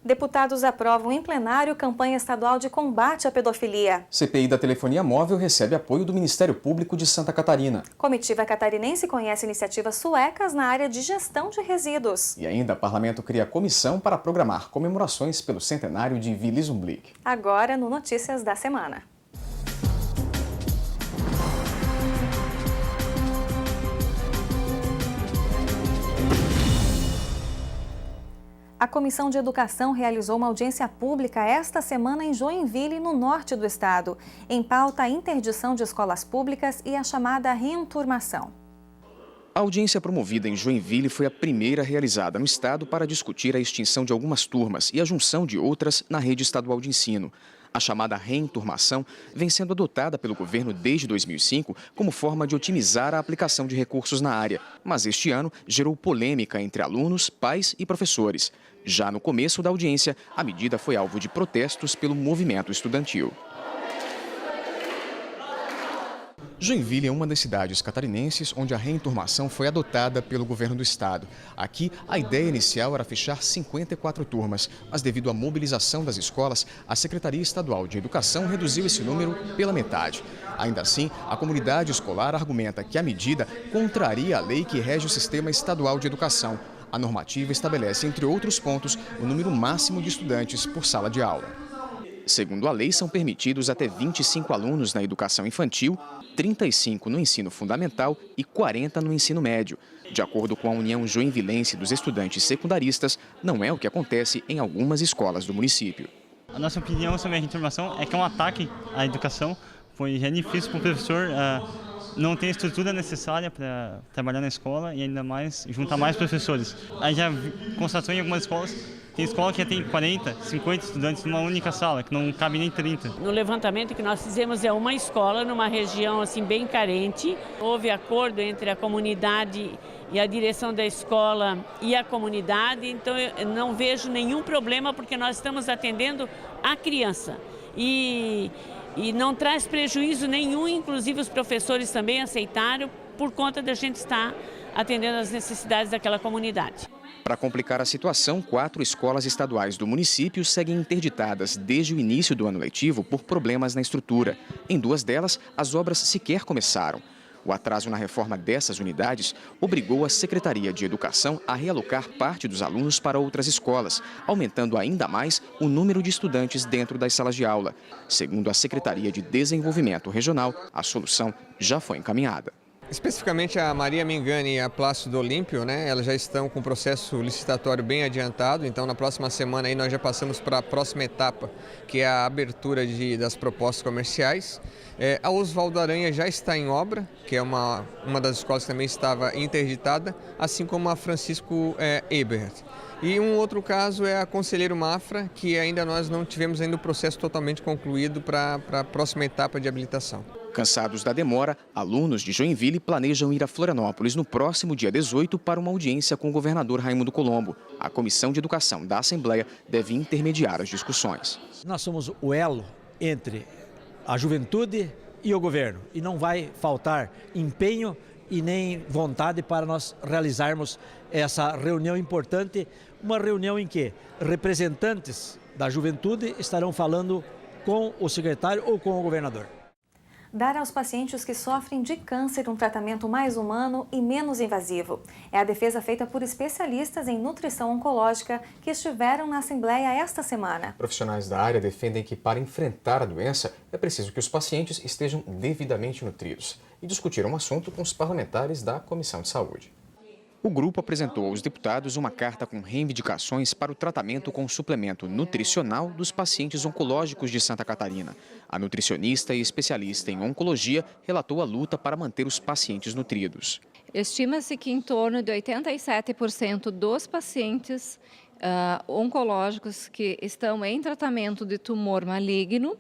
Deputados aprovam em plenário campanha estadual de combate à pedofilia. CPI da telefonia móvel recebe apoio do Ministério Público de Santa Catarina. Comitiva catarinense conhece iniciativas suecas na área de gestão de resíduos. E ainda, o Parlamento cria comissão para programar comemorações pelo centenário de Willys-Umblick. Agora no Notícias da Semana. A Comissão de Educação realizou uma audiência pública esta semana em Joinville, no norte do estado. Em pauta, a interdição de escolas públicas e a chamada reenturmação. A audiência promovida em Joinville foi a primeira realizada no estado para discutir a extinção de algumas turmas e a junção de outras na rede estadual de ensino. A chamada reenturmação vem sendo adotada pelo governo desde 2005 como forma de otimizar a aplicação de recursos na área, mas este ano gerou polêmica entre alunos, pais e professores. Já no começo da audiência, a medida foi alvo de protestos pelo movimento estudantil. Joinville é uma das cidades catarinenses onde a reenturmação foi adotada pelo governo do estado. Aqui, a ideia inicial era fechar 54 turmas, mas devido à mobilização das escolas, a Secretaria Estadual de Educação reduziu esse número pela metade. Ainda assim, a comunidade escolar argumenta que a medida contraria a lei que rege o Sistema Estadual de Educação. A normativa estabelece, entre outros pontos, o número máximo de estudantes por sala de aula. Segundo a lei, são permitidos até 25 alunos na educação infantil, 35 no ensino fundamental e 40 no ensino médio. De acordo com a União Joinvilense dos Estudantes Secundaristas, não é o que acontece em algumas escolas do município. A nossa opinião sobre a reenturmação é que é um ataque à educação, pois é difícil para o professor não ter a estrutura necessária para trabalhar na escola e ainda mais juntar mais professores. Aí já constatou em algumas escolas, tem escola que já tem 40, 50 estudantes numa única sala, que não cabe nem 30. No levantamento que nós fizemos é uma escola numa região assim bem carente. Houve acordo entre a comunidade e a direção da escola e a comunidade, então eu não vejo nenhum problema porque nós estamos atendendo a criança. E não traz prejuízo nenhum, inclusive os professores também aceitaram, por conta da gente estar atendendo às necessidades daquela comunidade. Para complicar a situação, 4 escolas estaduais do município seguem interditadas desde o início do ano letivo por problemas na estrutura. Em 2 delas, as obras sequer começaram. O atraso na reforma dessas unidades obrigou a Secretaria de Educação a realocar parte dos alunos para outras escolas, aumentando ainda mais o número de estudantes dentro das salas de aula. Segundo a Secretaria de Desenvolvimento Regional, a solução já foi encaminhada. Especificamente a Maria Mengani e a Plácido Olímpio, elas já estão com o processo licitatório bem adiantado, então na próxima semana aí nós já passamos para a próxima etapa, que é a abertura das propostas comerciais. A Oswaldo Aranha já está em obra, que é uma das escolas que também estava interditada, assim como a Francisco Ebert. E um outro caso é a Conselheiro Mafra, que ainda nós não tivemos ainda o processo totalmente concluído para a próxima etapa de habilitação. Cansados da demora, alunos de Joinville planejam ir a Florianópolis no próximo dia 18 para uma audiência com o governador Raimundo Colombo. A Comissão de Educação da Assembleia deve intermediar as discussões. Nós somos o elo entre a juventude e o governo e não vai faltar empenho e nem vontade para nós realizarmos essa reunião importante, uma reunião em que representantes da juventude estarão falando com o secretário ou com o governador. Dar aos pacientes que sofrem de câncer um tratamento mais humano e menos invasivo. É a defesa feita por especialistas em nutrição oncológica que estiveram na Assembleia esta semana. Profissionais da área defendem que para enfrentar a doença é preciso que os pacientes estejam devidamente nutridos e discutiram o assunto com os parlamentares da Comissão de Saúde. O grupo apresentou aos deputados uma carta com reivindicações para o tratamento com suplemento nutricional dos pacientes oncológicos de Santa Catarina. A nutricionista e especialista em oncologia relatou a luta para manter os pacientes nutridos. Estima-se que em torno de 87% dos pacientes oncológicos que estão em tratamento de tumor maligno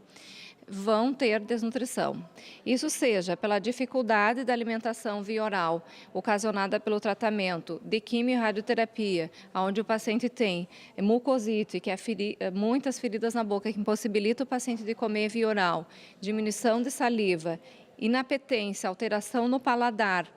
vão ter desnutrição. Isso seja pela dificuldade da alimentação via oral, ocasionada pelo tratamento de quimio e radioterapia, onde o paciente tem mucosite, que é muitas feridas na boca, que impossibilita o paciente de comer via oral, diminuição de saliva, inapetência, alteração no paladar,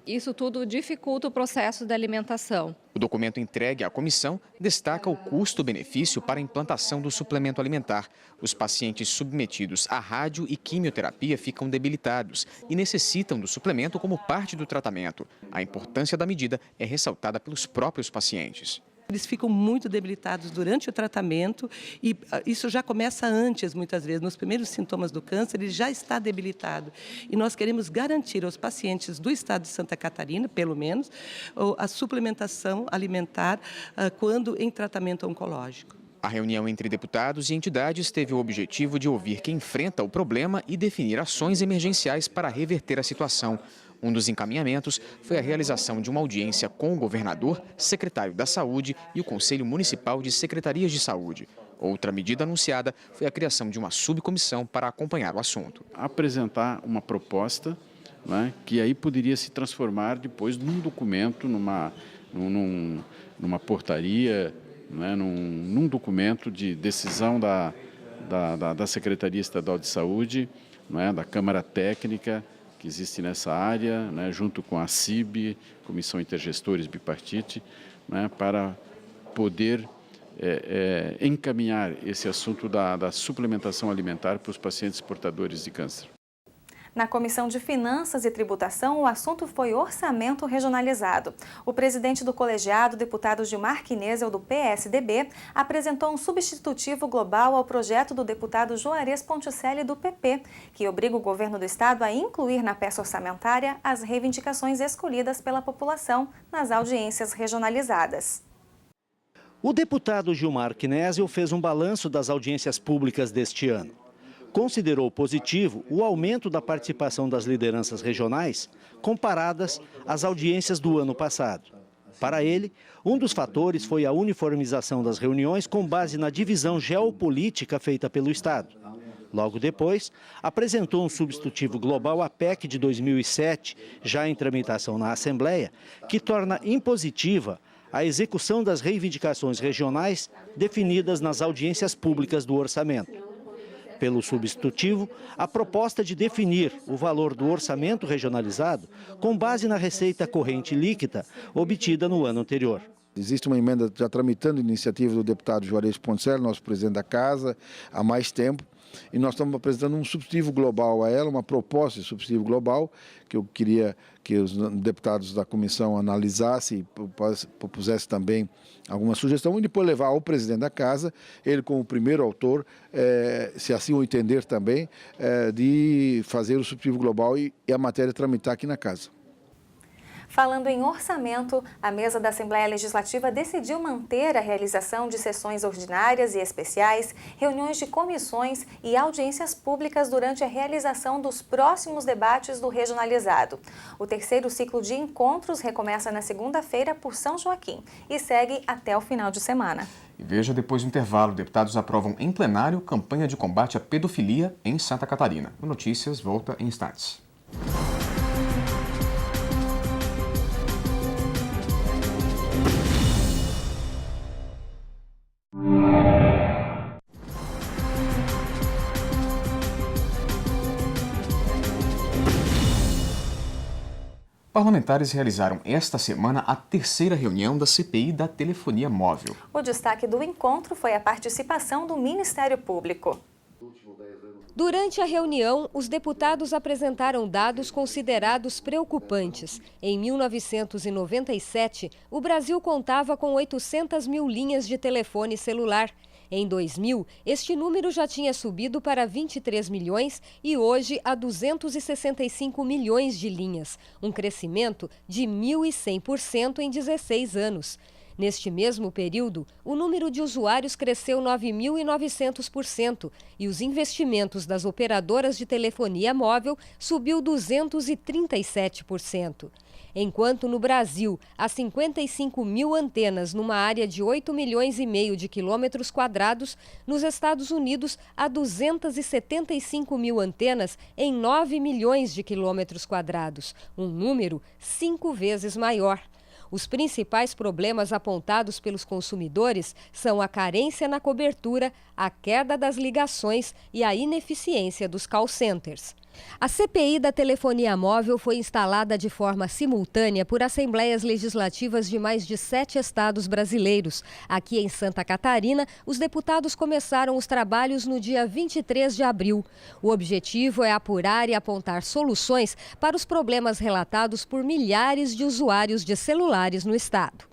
Isso tudo dificulta o processo da alimentação. O documento entregue à comissão destaca o custo-benefício para a implantação do suplemento alimentar. Os pacientes submetidos a rádio e quimioterapia ficam debilitados e necessitam do suplemento como parte do tratamento. A importância da medida é ressaltada pelos próprios pacientes. Eles ficam muito debilitados durante o tratamento e isso já começa antes, muitas vezes. Nos primeiros sintomas do câncer, ele já está debilitado. E nós queremos garantir aos pacientes do estado de Santa Catarina, pelo menos, a suplementação alimentar quando em tratamento oncológico. A reunião entre deputados e entidades teve o objetivo de ouvir quem enfrenta o problema e definir ações emergenciais para reverter a situação. Um dos encaminhamentos foi a realização de uma audiência com o governador, secretário da Saúde e o Conselho Municipal de Secretarias de Saúde. Outra medida anunciada foi a criação de uma subcomissão para acompanhar o assunto. Apresentar uma proposta, né, que aí poderia se transformar depois num documento, numa portaria, né, num documento de decisão da Secretaria Estadual de Saúde, né, da Câmara Técnica, que existe nessa área, né, junto com a CIB, Comissão Intergestores Bipartite, né, para poder encaminhar esse assunto da suplementação alimentar para os pacientes portadores de câncer. Na Comissão de Finanças e Tributação, o assunto foi orçamento regionalizado. O presidente do colegiado, deputado Gilmar Knezel, do PSDB, apresentou um substitutivo global ao projeto do deputado Juarez Ponticelli, do PP, que obriga o governo do estado a incluir na peça orçamentária as reivindicações escolhidas pela população nas audiências regionalizadas. O deputado Gilmar Knezel fez um balanço das audiências públicas deste ano. Considerou positivo o aumento da participação das lideranças regionais comparadas às audiências do ano passado. Para ele, um dos fatores foi a uniformização das reuniões com base na divisão geopolítica feita pelo Estado. Logo depois, apresentou um substitutivo global à PEC de 2007, já em tramitação na Assembleia, que torna impositiva a execução das reivindicações regionais definidas nas audiências públicas do orçamento. Pelo substitutivo, a proposta de definir o valor do orçamento regionalizado com base na receita corrente líquida obtida no ano anterior. Existe uma emenda já tramitando iniciativa do deputado Juarez Ponticelli, nosso presidente da Casa, há mais tempo. E nós estamos apresentando um substitutivo global a ela, uma proposta de substitutivo global, que eu queria que os deputados da comissão analisassem e propusessem também alguma sugestão, e depois levar ao presidente da Casa, ele como primeiro autor, se assim o entender também, de fazer o substitutivo global e a matéria tramitar aqui na Casa. Falando em orçamento, a mesa da Assembleia Legislativa decidiu manter a realização de sessões ordinárias e especiais, reuniões de comissões e audiências públicas durante a realização dos próximos debates do regionalizado. O terceiro ciclo de encontros recomeça na segunda-feira por São Joaquim e segue até o final de semana. E veja, depois do intervalo, deputados aprovam em plenário campanha de combate à pedofilia em Santa Catarina. O Notícias volta em instantes. Parlamentares realizaram esta semana a terceira reunião da CPI da telefonia móvel. O destaque do encontro foi a participação do Ministério Público. Durante a reunião, os deputados apresentaram dados considerados preocupantes. Em 1997, o Brasil contava com 800 mil linhas de telefone celular. Em 2000, este número já tinha subido para 23 milhões e hoje a 265 milhões de linhas, um crescimento de 1.100% em 16 anos. Neste mesmo período, o número de usuários cresceu 9.900% e os investimentos das operadoras de telefonia móvel subiu 237%. Enquanto no Brasil, há 55 mil antenas numa área de 8 milhões e meio de quilômetros quadrados, nos Estados Unidos há 275 mil antenas em 9 milhões de quilômetros quadrados, um número 5 vezes maior. Os principais problemas apontados pelos consumidores são a carência na cobertura, a queda das ligações e a ineficiência dos call centers. A CPI da telefonia móvel foi instalada de forma simultânea por assembleias legislativas de mais de 7 estados brasileiros. Aqui em Santa Catarina, os deputados começaram os trabalhos no dia 23 de abril. O objetivo é apurar e apontar soluções para os problemas relatados por milhares de usuários de celulares no estado.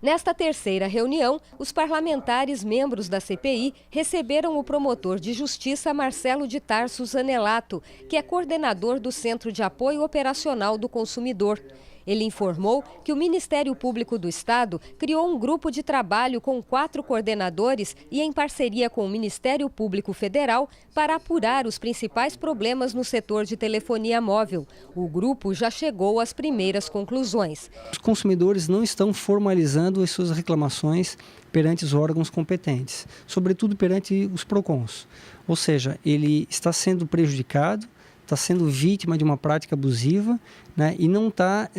Nesta terceira reunião, os parlamentares membros da CPI receberam o promotor de justiça Marcelo de Tarso Zanelato, que é coordenador do Centro de Apoio Operacional do Consumidor. Ele informou que o Ministério Público do Estado criou um grupo de trabalho com 4 coordenadores e em parceria com o Ministério Público Federal para apurar os principais problemas no setor de telefonia móvel. O grupo já chegou às primeiras conclusões. Os consumidores não estão formalizando as suas reclamações perante os órgãos competentes, sobretudo perante os PROCONs. Ou seja, ele está sendo prejudicado, está sendo vítima de uma prática abusiva, né, e não está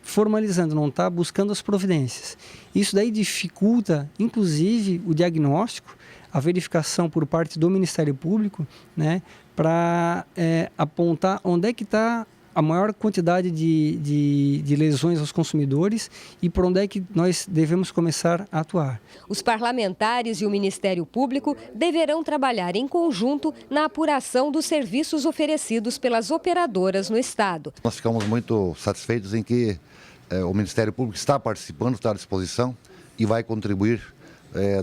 formalizando, não está buscando as providências. Isso daí dificulta, inclusive, o diagnóstico, a verificação por parte do Ministério Público, né, para apontar onde é que está a maior quantidade de lesões aos consumidores e por onde é que nós devemos começar a atuar. Os parlamentares e o Ministério Público deverão trabalhar em conjunto na apuração dos serviços oferecidos pelas operadoras no estado. Nós ficamos muito satisfeitos em que o Ministério Público está participando, está à disposição e vai contribuir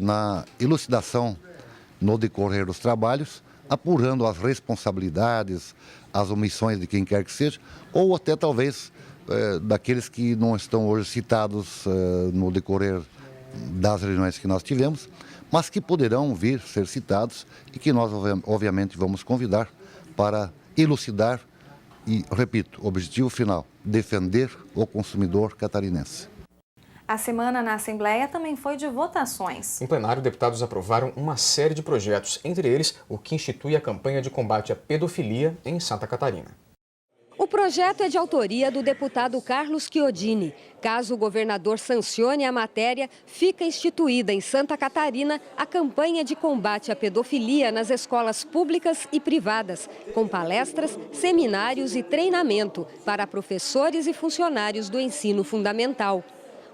na elucidação no decorrer dos trabalhos, apurando as responsabilidades, as omissões de quem quer que seja, ou até talvez daqueles que não estão hoje citados no decorrer das reuniões que nós tivemos, mas que poderão vir ser citados e que nós obviamente vamos convidar para elucidar e, repito, o objetivo final, defender o consumidor catarinense. A semana na Assembleia também foi de votações. Em plenário, deputados aprovaram uma série de projetos, entre eles o que institui a campanha de combate à pedofilia em Santa Catarina. O projeto é de autoria do deputado Carlos Chiodini. Caso o governador sancione a matéria, fica instituída em Santa Catarina a campanha de combate à pedofilia nas escolas públicas e privadas, com palestras, seminários e treinamento para professores e funcionários do ensino fundamental.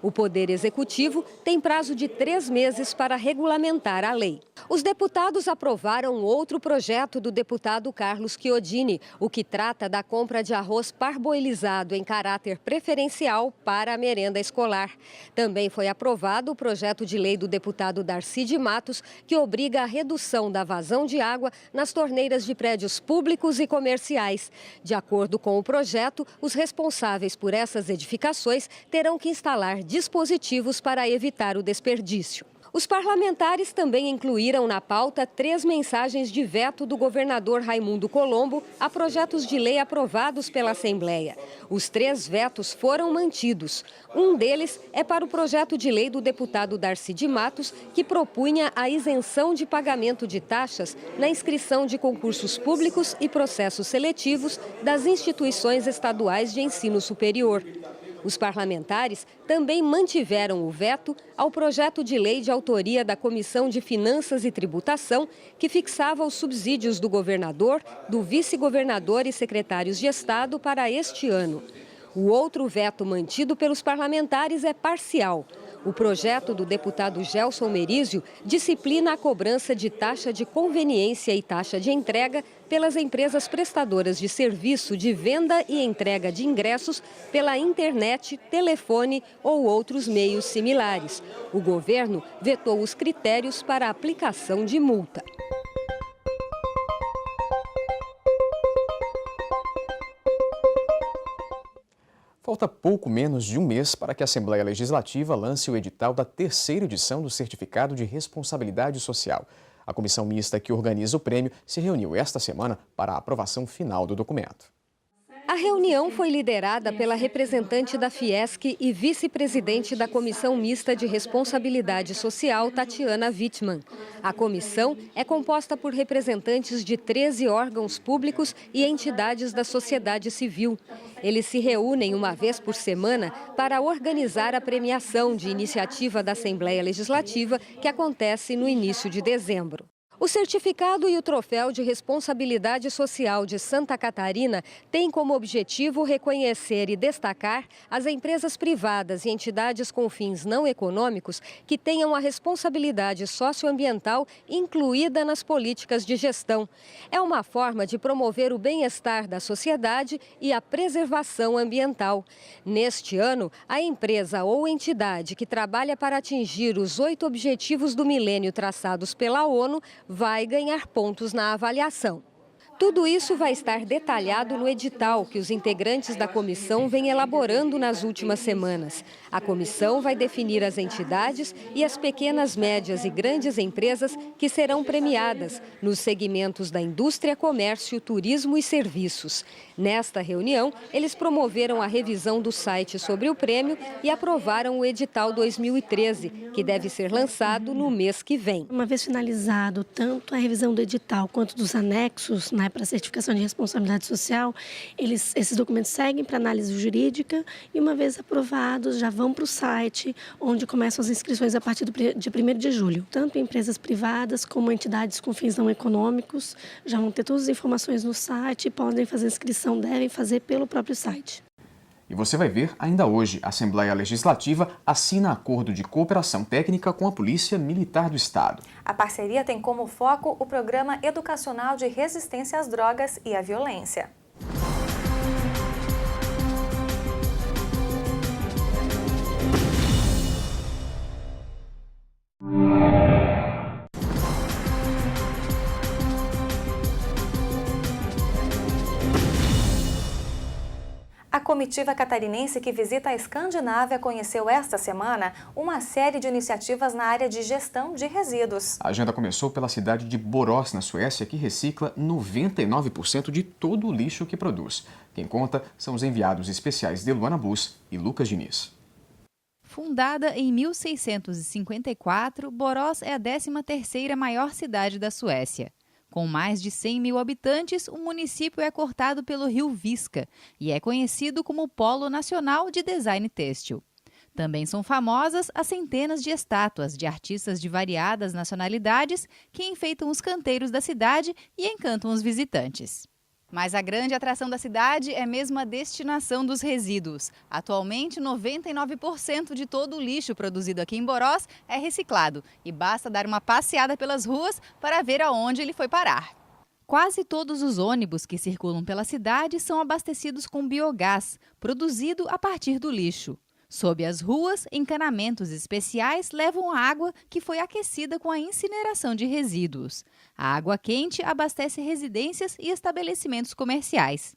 O Poder Executivo tem prazo de 3 meses para regulamentar a lei. Os deputados aprovaram outro projeto do deputado Carlos Chiodini, o que trata da compra de arroz parboilizado em caráter preferencial para a merenda escolar. Também foi aprovado o projeto de lei do deputado Darcy de Matos, que obriga a redução da vazão de água nas torneiras de prédios públicos e comerciais. De acordo com o projeto, os responsáveis por essas edificações terão que instalar dispositivos para evitar o desperdício. Os parlamentares também incluíram na pauta 3 mensagens de veto do governador Raimundo Colombo a projetos de lei aprovados pela Assembleia. Os 3 vetos foram mantidos. Um deles é para o projeto de lei do deputado Darcy de Matos, que propunha a isenção de pagamento de taxas na inscrição de concursos públicos e processos seletivos das instituições estaduais de ensino superior. Os parlamentares também mantiveram o veto ao projeto de lei de autoria da Comissão de Finanças e Tributação, que fixava os subsídios do governador, do vice-governador e secretários de Estado para este ano. O outro veto mantido pelos parlamentares é parcial. O projeto do deputado Gelson Merizio disciplina a cobrança de taxa de conveniência e taxa de entrega pelas empresas prestadoras de serviço de venda e entrega de ingressos pela internet, telefone ou outros meios similares. O governo vetou os critérios para a aplicação de multa. Falta pouco menos de um mês para que a Assembleia Legislativa lance o edital da 3ª edição do Certificado de Responsabilidade Social. A comissão mista que organiza o prêmio se reuniu esta semana para a aprovação final do documento. A reunião foi liderada pela representante da Fiesc e vice-presidente da Comissão Mista de Responsabilidade Social, Tatiana Wittmann. A comissão é composta por representantes de 13 órgãos públicos e entidades da sociedade civil. Eles se reúnem uma vez por semana para organizar a premiação de iniciativa da Assembleia Legislativa, que acontece no início de dezembro. O certificado e o troféu de responsabilidade social de Santa Catarina têm como objetivo reconhecer e destacar as empresas privadas e entidades com fins não econômicos que tenham a responsabilidade socioambiental incluída nas políticas de gestão. É uma forma de promover o bem-estar da sociedade e a preservação ambiental. Neste ano, a empresa ou entidade que trabalha para atingir os 8 Objetivos do Milênio traçados pela ONU vai ganhar pontos na avaliação. Tudo isso vai estar detalhado no edital que os integrantes da comissão vêm elaborando nas últimas semanas. A comissão vai definir as entidades e as pequenas, médias e grandes empresas que serão premiadas nos segmentos da indústria, comércio, turismo e serviços. Nesta reunião, eles promoveram a revisão do site sobre o prêmio e aprovaram o edital 2013, que deve ser lançado no mês que vem. Uma vez finalizado tanto a revisão do edital quanto dos anexos, para a certificação de responsabilidade social, esses documentos seguem para análise jurídica e, uma vez aprovados, já vão para o site, onde começam as inscrições a partir de 1º de julho. Tanto empresas privadas como entidades com fins não econômicos já vão ter todas as informações no site e podem fazer inscrição, devem fazer pelo próprio site. E você vai ver ainda hoje, a Assembleia Legislativa assina acordo de cooperação técnica com a Polícia Militar do Estado. A parceria tem como foco o Programa Educacional de Resistência às Drogas e à Violência. A comitiva catarinense que visita a Escandinávia conheceu esta semana uma série de iniciativas na área de gestão de resíduos. A agenda começou pela cidade de Borås, na Suécia, que recicla 99% de todo o lixo que produz. Quem conta são os enviados especiais de Luana Bus e Lucas Diniz. Fundada em 1654, Borås é a 13ª maior cidade da Suécia. Com mais de 100 mil habitantes, o município é cortado pelo rio Visca e é conhecido como Polo Nacional de Design Têxtil. Também são famosas as centenas de estátuas de artistas de variadas nacionalidades que enfeitam os canteiros da cidade e encantam os visitantes. Mas a grande atração da cidade é mesmo a destinação dos resíduos. Atualmente, 99% de todo o lixo produzido aqui em Borås é reciclado e basta dar uma passeada pelas ruas para ver aonde ele foi parar. Quase todos os ônibus que circulam pela cidade são abastecidos com biogás, produzido a partir do lixo. Sob as ruas, encanamentos especiais levam a água que foi aquecida com a incineração de resíduos. A água quente abastece residências e estabelecimentos comerciais.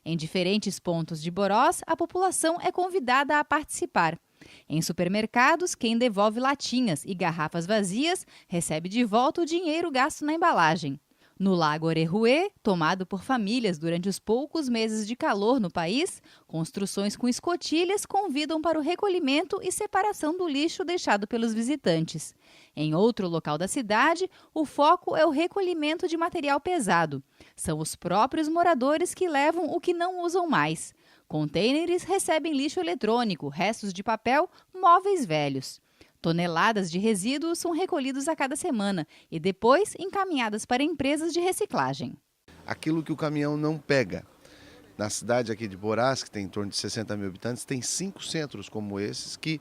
Em diferentes pontos de Borås, a população é convidada a participar. Em supermercados, quem devolve latinhas e garrafas vazias recebe de volta o dinheiro gasto na embalagem. No Lago Orejuê, tomado por famílias durante os poucos meses de calor no país, construções com escotilhas convidam para o recolhimento e separação do lixo deixado pelos visitantes. Em outro local da cidade, o foco é o recolhimento de material pesado. São os próprios moradores que levam o que não usam mais. Contêineres recebem lixo eletrônico, restos de papel, móveis velhos. Toneladas de resíduos são recolhidos a cada semana e depois encaminhadas para empresas de reciclagem. Aquilo que o caminhão não pega. Na cidade aqui de Borås, que tem em torno de 60 mil habitantes, tem 5 centros como esses que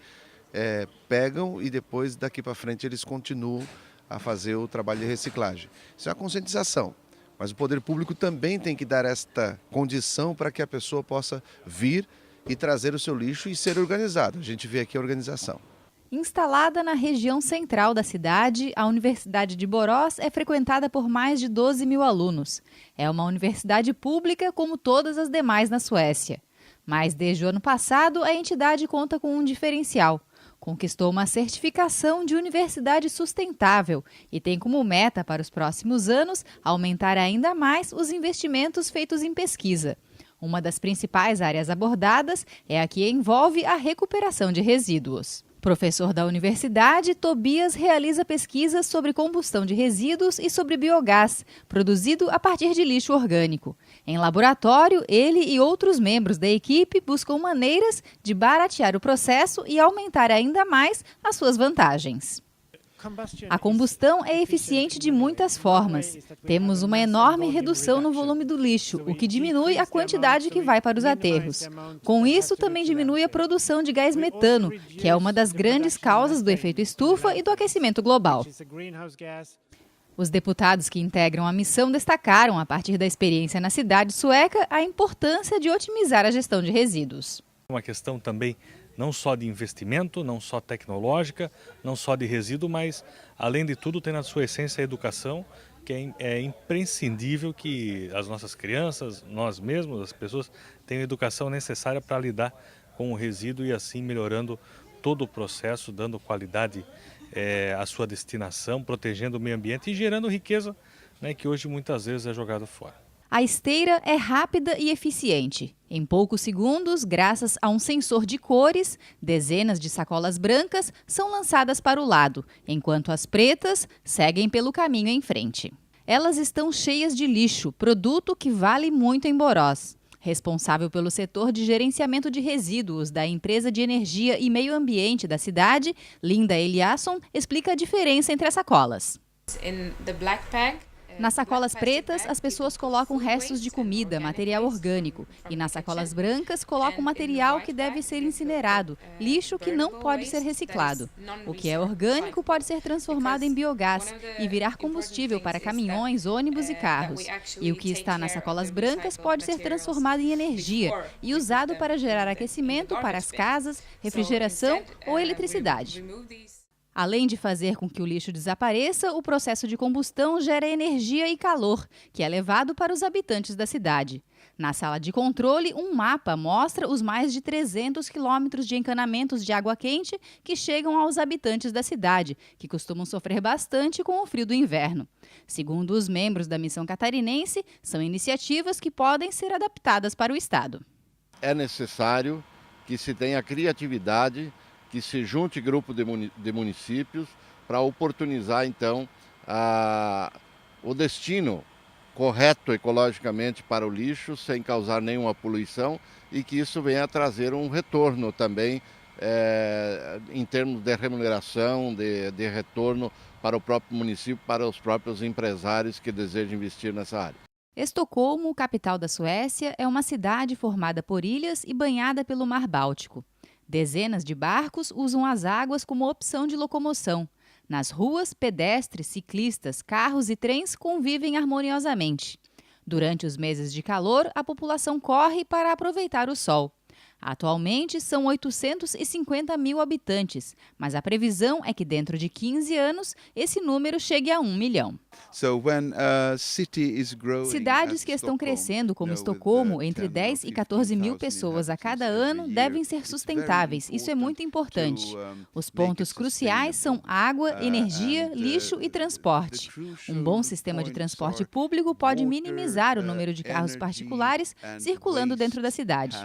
pegam e depois daqui para frente eles continuam a fazer o trabalho de reciclagem. Isso é a conscientização, mas o poder público também tem que dar esta condição para que a pessoa possa vir e trazer o seu lixo e ser organizado. A gente vê aqui a organização. Instalada na região central da cidade, a Universidade de Borås é frequentada por mais de 12 mil alunos. É uma universidade pública como todas as demais na Suécia. Mas desde o ano passado, a entidade conta com um diferencial. Conquistou uma certificação de universidade sustentável e tem como meta para os próximos anos aumentar ainda mais os investimentos feitos em pesquisa. Uma das principais áreas abordadas é a que envolve a recuperação de resíduos. Professor da universidade, Tobias realiza pesquisas sobre combustão de resíduos e sobre biogás, produzido a partir de lixo orgânico. Em laboratório, ele e outros membros da equipe buscam maneiras de baratear o processo e aumentar ainda mais as suas vantagens. A combustão é eficiente de muitas formas. Temos uma enorme redução no volume do lixo, o que diminui a quantidade que vai para os aterros. Com isso, também diminui a produção de gás metano, que é uma das grandes causas do efeito estufa e do aquecimento global. Os deputados que integram a missão destacaram, a partir da experiência na cidade sueca, a importância de otimizar a gestão de resíduos. Uma questão também não só de investimento, não só tecnológica, não só de resíduo, mas, além de tudo, tem na sua essência a educação, que é imprescindível que as nossas crianças, nós mesmos, as pessoas, tenham a educação necessária para lidar com o resíduo e assim melhorando todo o processo, dando qualidade à sua destinação, protegendo o meio ambiente e gerando riqueza, né, que hoje muitas vezes é jogado fora. A esteira é rápida e eficiente. Em poucos segundos, graças a um sensor de cores, dezenas de sacolas brancas são lançadas para o lado, enquanto as pretas seguem pelo caminho em frente. Elas estão cheias de lixo, produto que vale muito em Borås. Responsável pelo setor de gerenciamento de resíduos da empresa de energia e meio ambiente da cidade, Linda Eliasson explica a diferença entre as sacolas. Nas sacolas pretas, as pessoas colocam restos de comida, material orgânico. E nas sacolas brancas, colocam material que deve ser incinerado, lixo que não pode ser reciclado. O que é orgânico pode ser transformado em biogás e virar combustível para caminhões, ônibus e carros. E o que está nas sacolas brancas pode ser transformado em energia e usado para gerar aquecimento para as casas, refrigeração ou eletricidade. Além de fazer com que o lixo desapareça, o processo de combustão gera energia e calor, que é levado para os habitantes da cidade. Na sala de controle, um mapa mostra os mais de 300 quilômetros de encanamentos de água quente que chegam aos habitantes da cidade, que costumam sofrer bastante com o frio do inverno. Segundo os membros da missão catarinense, são iniciativas que podem ser adaptadas para o estado. É necessário que se tenha criatividade, que se junte grupo de municípios para oportunizar, então, o destino correto ecologicamente para o lixo, sem causar nenhuma poluição, e que isso venha a trazer um retorno também, em termos de remuneração, de retorno para o próprio município, para os próprios empresários que desejam investir nessa área. Estocolmo, capital da Suécia, é uma cidade formada por ilhas e banhada pelo Mar Báltico. Dezenas de barcos usam as águas como opção de locomoção. Nas ruas, pedestres, ciclistas, carros e trens convivem harmoniosamente. Durante os meses de calor, a população corre para aproveitar o sol. Atualmente, são 850 mil habitantes, mas a previsão é que dentro de 15 anos, esse número chegue a 1 milhão. Cidades que estão crescendo, como Estocolmo, entre 10 e 14 mil pessoas a cada ano, devem ser sustentáveis. Isso é muito importante. Os pontos cruciais são água, energia, lixo e transporte. Um bom sistema de transporte público pode minimizar o número de carros particulares circulando dentro da cidade.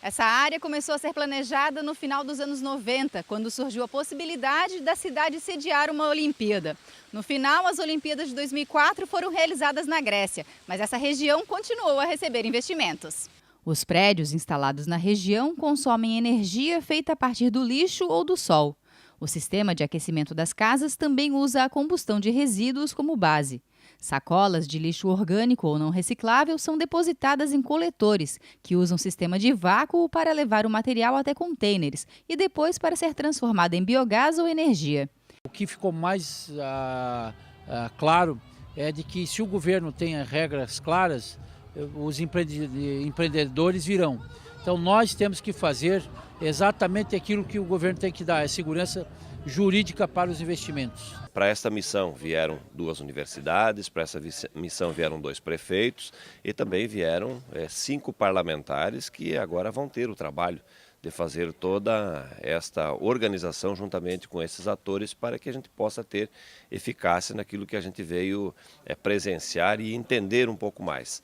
Essa área começou a ser planejada no final dos anos 90, quando surgiu a possibilidade da cidade sediar uma Olimpíada. No final, as Olimpíadas de 2004 foram realizadas na Grécia, mas essa região continuou a receber investimentos. Os prédios instalados na região consomem energia feita a partir do lixo ou do sol. O sistema de aquecimento das casas também usa a combustão de resíduos como base. Sacolas de lixo orgânico ou não reciclável são depositadas em coletores, que usam sistema de vácuo para levar o material até contêineres e depois para ser transformado em biogás ou energia. O que ficou mais claro é de que se o governo tem regras claras, os empreendedores virão. Então nós temos que fazer exatamente aquilo que o governo tem que dar, é segurança jurídica para os investimentos. Para esta missão vieram 2 universidades, para essa missão vieram 2 prefeitos e também vieram 5 parlamentares que agora vão ter o trabalho de fazer toda esta organização juntamente com esses atores para que a gente possa ter eficácia naquilo que a gente veio presenciar e entender um pouco mais.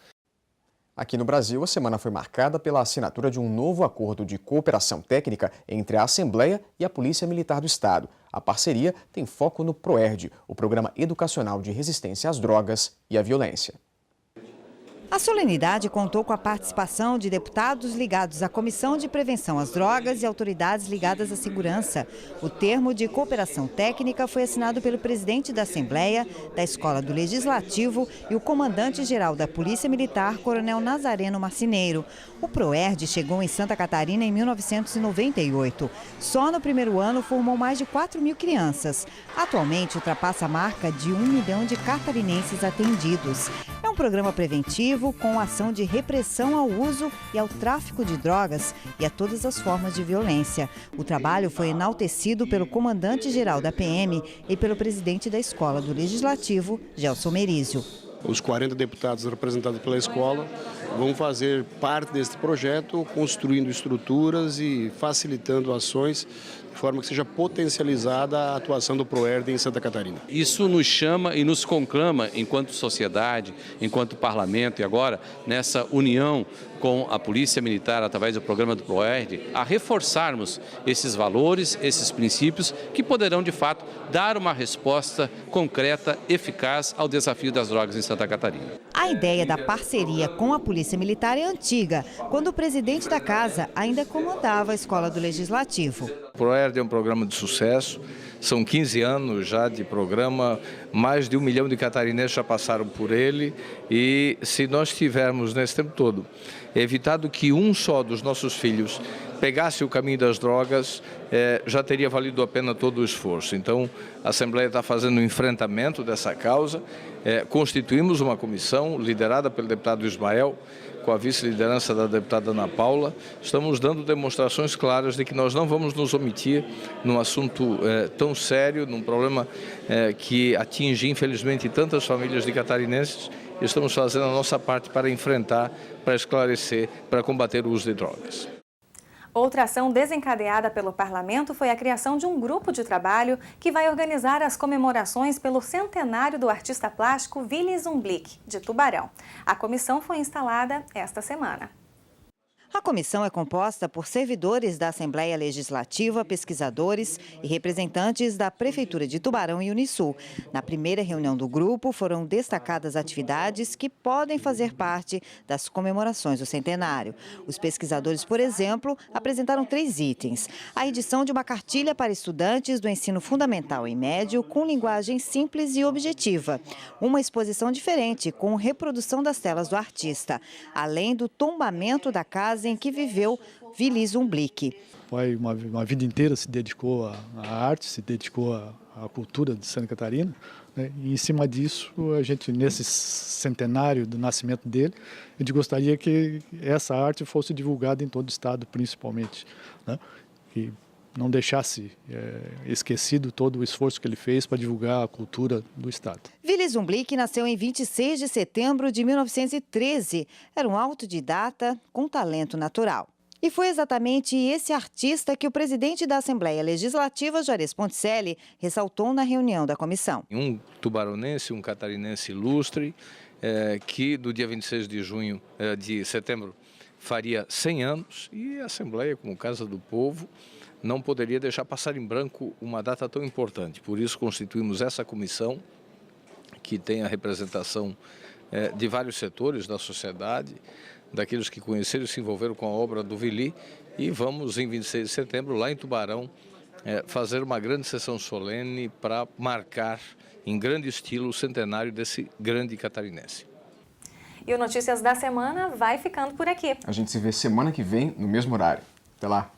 Aqui no Brasil, a semana foi marcada pela assinatura de um novo acordo de cooperação técnica entre a Assembleia e a Polícia Militar do Estado. A parceria tem foco no PROERD, o Programa Educacional de Resistência às Drogas e à Violência. A solenidade contou com a participação de deputados ligados à Comissão de Prevenção às Drogas e autoridades ligadas à segurança. O termo de cooperação técnica foi assinado pelo presidente da Assembleia, da Escola do Legislativo e o comandante-geral da Polícia Militar, Coronel Nazareno Marcineiro. O PROERD chegou em Santa Catarina em 1998. Só no primeiro ano formou mais de 4.000 crianças. Atualmente ultrapassa a marca de 1 milhão de catarinenses atendidos. É um programa preventivo com ação de repressão ao uso e ao tráfico de drogas e a todas as formas de violência. O trabalho foi enaltecido pelo comandante-geral da PM e pelo presidente da Escola do Legislativo, Gelson Merizio. Os 40 deputados representados pela escola vão fazer parte deste projeto, construindo estruturas e facilitando ações de forma que seja potencializada a atuação do PROERD em Santa Catarina. Isso nos chama e nos conclama, enquanto sociedade, enquanto parlamento e agora nessa união com a Polícia Militar através do programa do PROERD, a reforçarmos esses valores, esses princípios que poderão de fato dar uma resposta concreta, eficaz ao desafio das drogas em Santa Catarina. A ideia da parceria com a Polícia Militar é antiga, quando o presidente da casa ainda comandava a Escola do Legislativo. O PROERD é um programa de sucesso, são 15 anos já de programa, mais de 1 milhão de catarinenses já passaram por ele e se nós tivermos nesse tempo todo evitado que um só dos nossos filhos pegasse o caminho das drogas, já teria valido a pena todo o esforço. Então, a Assembleia está fazendo um enfrentamento dessa causa, constituímos uma comissão liderada pelo deputado Ismael, com a vice-liderança da deputada Ana Paula, estamos dando demonstrações claras de que nós não vamos nos omitir num assunto tão sério, num problema que atinge, infelizmente, tantas famílias de catarinenses, e estamos fazendo a nossa parte para enfrentar, para esclarecer, para combater o uso de drogas. Outra ação desencadeada pelo Parlamento foi a criação de um grupo de trabalho que vai organizar as comemorações pelo centenário do artista plástico Willy Zumblick, de Tubarão. A comissão foi instalada esta semana. A comissão é composta por servidores da Assembleia Legislativa, pesquisadores e representantes da Prefeitura de Tubarão e Unisul. Na primeira reunião do grupo, foram destacadas atividades que podem fazer parte das comemorações do centenário. Os pesquisadores, por exemplo, apresentaram 3 itens. A edição de uma cartilha para estudantes do ensino fundamental e médio com linguagem simples e objetiva. Uma exposição diferente, com reprodução das telas do artista, além do tombamento da casa em que viveu Willy Zumblick. Uma vida inteira se dedicou à arte, se dedicou à cultura de Santa Catarina, né? E em cima disso, a gente, nesse centenário do nascimento dele, a gente gostaria que essa arte fosse divulgada em todo o estado, principalmente, né? Que não deixasse esquecido todo o esforço que ele fez para divulgar a cultura do estado. Willy Zumblick nasceu em 26 de setembro de 1913. Era um autodidata com talento natural. E foi exatamente esse artista que o presidente da Assembleia Legislativa, Juarez Ponticelli, ressaltou na reunião da comissão. Um tubaronense, um catarinense ilustre, que do dia 26 de setembro faria 100 anos, e a Assembleia, como Casa do Povo, não poderia deixar passar em branco uma data tão importante. Por isso constituímos essa comissão, que tem a representação de vários setores da sociedade, daqueles que conheceram e se envolveram com a obra do Willy, e vamos, em 26 de setembro, lá em Tubarão, fazer uma grande sessão solene para marcar, em grande estilo, o centenário desse grande catarinense. E o Notícias da Semana vai ficando por aqui. A gente se vê semana que vem, no mesmo horário. Até lá!